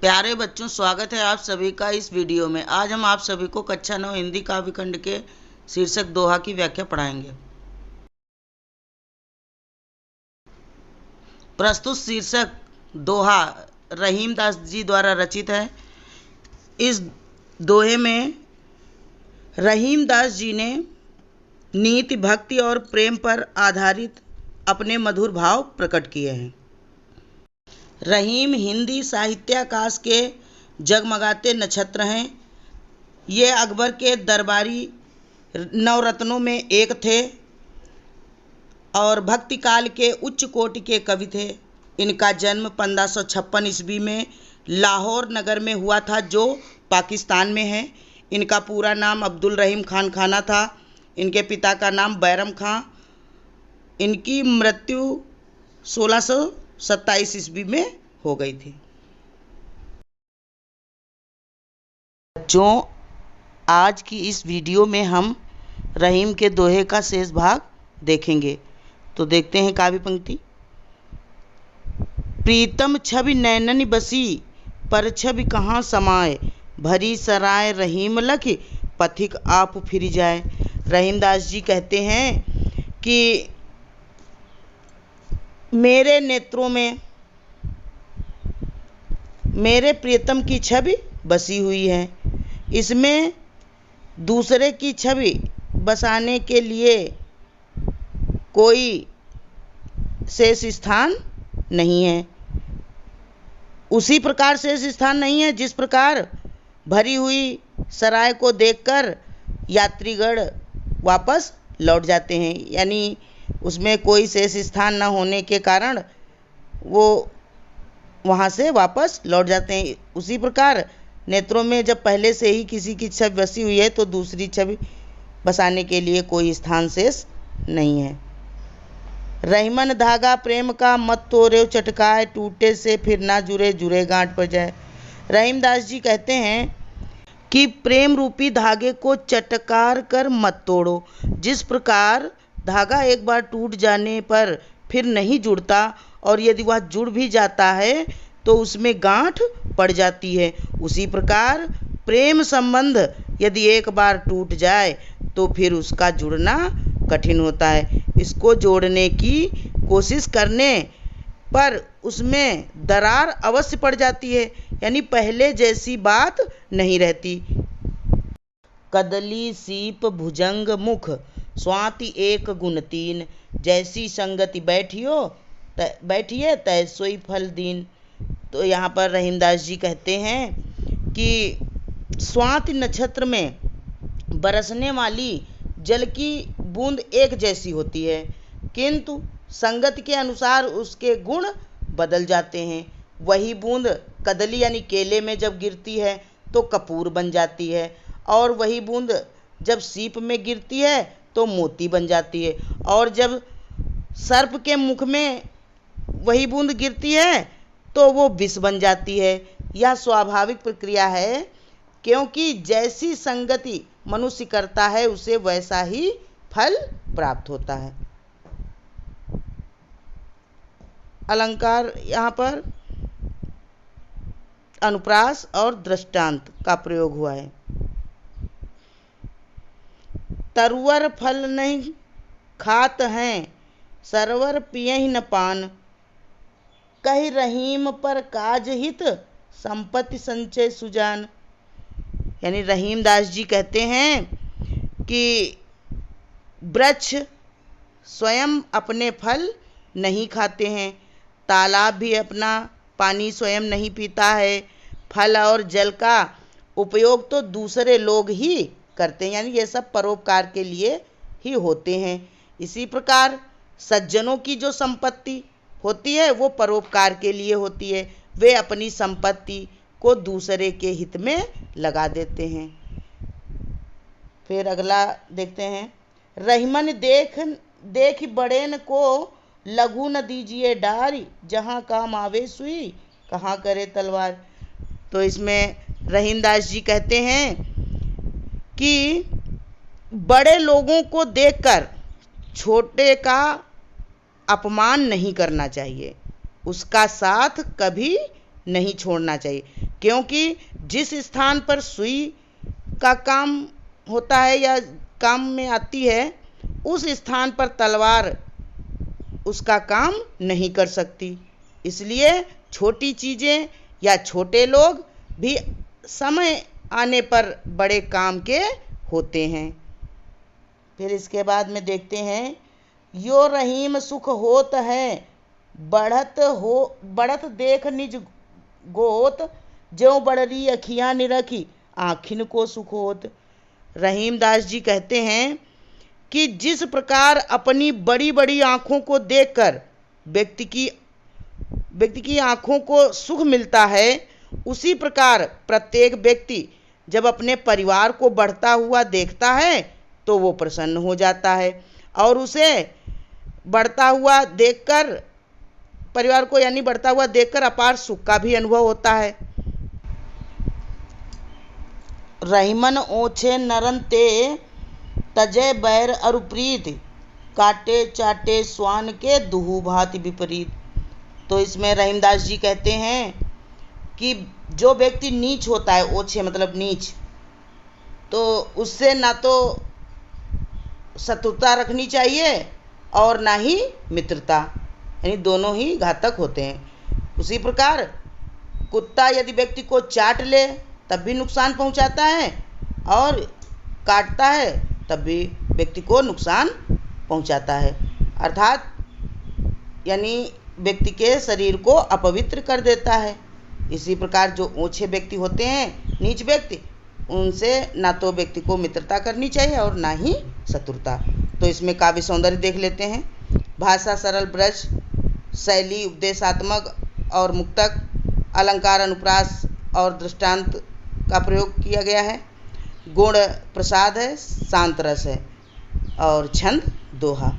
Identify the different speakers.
Speaker 1: प्यारे बच्चों, स्वागत है आप सभी का इस वीडियो में। आज हम आप सभी को कक्षा 9 हिंदी काव्य खंड के शीर्षक दोहा की व्याख्या पढ़ाएंगे। प्रस्तुत शीर्षक दोहा रहीम दास जी द्वारा रचित है। इस दोहे में रहीम दास जी ने नीति, भक्ति और प्रेम पर आधारित अपने मधुर भाव प्रकट किए हैं। रहीम हिंदी साहित्याकाश के जगमगाते नक्षत्र हैं। ये अकबर के दरबारी नवरत्नों में एक थे और भक्ति काल के उच्च कोटि के कवि थे। इनका जन्म 1556 ईस्वी में लाहौर नगर में हुआ था, जो पाकिस्तान में है। इनका पूरा नाम अब्दुल रहीम खान खाना था। इनके पिता का नाम बैरम खां। इनकी मृत्यु 1627 ईस्वी में हो गई थी। बच्चों, आज की इस वीडियो में हम रहीम के दोहे का शेष भाग देखेंगे। तो देखते हैं काव्य पंक्ति। प्रीतम छवि नैनन बसी, पर छवि कहाँ समाए, भरी सराय रहीम लखी, पथिक आप फिर जाए। रहीमदास जी कहते हैं कि मेरे नेत्रों में मेरे प्रियतम की छवि बसी हुई है। इसमें दूसरे की छवि बसाने के लिए कोई शेष स्थान नहीं है। उसी प्रकार शेष स्थान नहीं है जिस प्रकार भरी हुई सराय को देखकर यात्रीगण वापस लौट जाते हैं, यानी उसमें कोई शेष स्थान न होने के कारण वो वहाँ से वापस लौट जाते हैं। उसी प्रकार नेत्रों में जब पहले से ही किसी की छवि बसी हुई है तो दूसरी छवि बसाने के लिए कोई स्थान शेष नहीं है। रहीमन धागा प्रेम का, मत तोड़ो चटकाए, टूटे से फिर ना जुड़े, जुड़े गांठ पर जाए। रहीमदास जी कहते हैं कि प्रेम रूपी धागे को चटकार कर मत तोड़ो। जिस प्रकार धागा एक बार टूट जाने पर फिर नहीं जुड़ता और यदि वह जुड़ भी जाता है तो उसमें गांठ पड़ जाती है, उसी प्रकार प्रेम संबंध यदि एक बार टूट जाए तो फिर उसका जुड़ना कठिन होता है। इसको जोड़ने की कोशिश करने पर उसमें दरार अवश्य पड़ जाती है, यानी पहले जैसी बात नहीं रहती। कदली सीप भुजंग मुख, स्वाति एक गुण तीन, जैसी संगति बैठिए तैसोई फल दीन। तो यहाँ पर रहीमदास जी कहते हैं कि स्वाति नक्षत्र में बरसने वाली जल की बूंद एक जैसी होती है, किंतु संगत के अनुसार उसके गुण बदल जाते हैं। वही बूंद कदली यानी केले में जब गिरती है तो कपूर बन जाती है, और वही बूंद जब सीप में गिरती है तो मोती बन जाती है, और जब सर्प के मुख में वही बूंद गिरती है तो वो विष बन जाती है। यह स्वाभाविक प्रक्रिया है, क्योंकि जैसी संगति मनुष्य करता है उसे वैसा ही फल प्राप्त होता है। अलंकार यहाँ पर अनुप्रास और दृष्टांत का प्रयोग हुआ है। तरुवर फल नहीं खात हैं, सरवर पियहि न पान, कहि रहीम पर काज हित, संपत्ति संचय सुजान। यानी रहीमदास जी कहते हैं कि वृक्ष स्वयं अपने फल नहीं खाते हैं, तालाब भी अपना पानी स्वयं नहीं पीता है, फल और जल का उपयोग तो दूसरे लोग ही करते हैं, यानी ये सब परोपकार के लिए ही होते हैं। इसी प्रकार सज्जनों की जो संपत्ति होती है वो परोपकार के लिए होती है। वे अपनी संपत्ति को दूसरे के हित में लगा देते हैं। फिर अगला देखते हैं। रहीमन देख बड़ेन को, लघु न दीजिए डारी, जहाँ काम आवे सुई, कहाँ करे तलवार। तो इसमें रहीमदास जी कहते हैं कि बड़े लोगों को देखकर छोटे का अपमान नहीं करना चाहिए, उसका साथ कभी नहीं छोड़ना चाहिए। क्योंकि जिस स्थान पर सुई का काम होता है या काम में आती है, उस स्थान पर तलवार उसका काम नहीं कर सकती। इसलिए छोटी चीज़ें या छोटे लोग भी समय आने पर बड़े काम के होते हैं। फिर इसके बाद में देखते हैं, यो रहीम सुख होत है, बढ़त देख निज गोत, ज्यों बड़री अखियाँ निरखी, आँखिन को सुख होत। रहीम दास जी कहते हैं कि जिस प्रकार अपनी बड़ी बड़ी आँखों को देखकर व्यक्ति की आँखों को सुख मिलता है, उसी प्रकार प्रत्येक व्यक्ति जब अपने परिवार को बढ़ता हुआ देखता है तो वो प्रसन्न हो जाता है, और उसे बढ़ता हुआ देखकर, परिवार को यानी बढ़ता हुआ देखकर अपार सुख का भी अनुभव होता है। रहीमन ओछे नरन ते तजय बैर अरु प्रीत, काटे चाटे स्वान के दुहु भांति विपरीत। तो इसमें रहीमदास जी कहते हैं कि जो व्यक्ति नीच होता है, ओछे मतलब नीच, तो उससे ना तो शत्रुता रखनी चाहिए और ना ही मित्रता, यानी दोनों ही घातक होते हैं। उसी प्रकार कुत्ता यदि व्यक्ति को चाट ले तब भी नुकसान पहुंचाता है, और काटता है तब भी व्यक्ति को नुकसान पहुंचाता है, अर्थात यानी व्यक्ति के शरीर को अपवित्र कर देता है। इसी प्रकार जो ओछे व्यक्ति होते हैं, नीच व्यक्ति, उनसे ना तो व्यक्ति को मित्रता करनी चाहिए और ना ही शत्रुता। तो इसमें काव्य सौंदर्य देख लेते हैं। भाषा सरल ब्रज, शैली उपदेशात्मक और मुक्तक, अलंकार अनुप्रास और दृष्टांत का प्रयोग किया गया है। गुण प्रसाद है, शांत रस है, और छंद दोहा।